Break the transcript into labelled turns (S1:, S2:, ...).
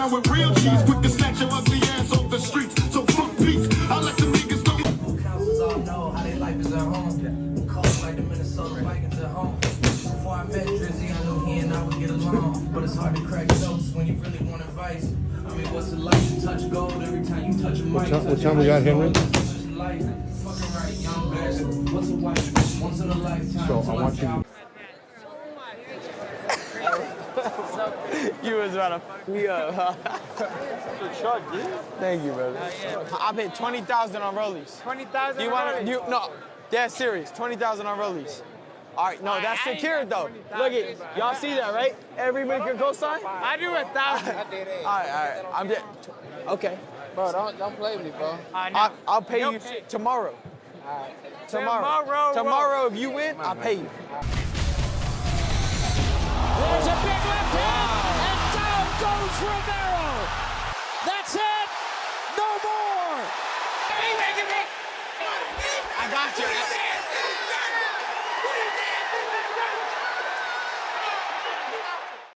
S1: down with real cheese, quick to snatch your ugly ass off the streets. So fuck peace, I let the niggas know.
S2: Councils all know how their life is at home. Cold like the Minnesota Vikings at home. Before I met Drizzy, I knew he and I would get along. But it's hard to crack jokes when you really want advice. I mean, what's it like to touch gold every time you touch a mic?
S3: What time we got, Henry?
S2: Fucking right, young bastard. What's a wife? Once in a lifetime.
S3: So I want you.
S4: You was about to fuck me up, huh?
S5: Good shot, dude.
S4: Thank you, brother. I paid 20,000 on rollies.
S5: 20,000.
S4: You want to? No, that's serious. 20,000 on rollies. All right, no, that's secured though. Look at y'all see that, right? Everybody can co-sign.
S5: I do 1,000.
S4: All right. I'm dead. Okay.
S6: Bro, don't play with me, bro.
S4: I'll pay you tomorrow. Tomorrow, if you win, I'll pay you.
S5: There's a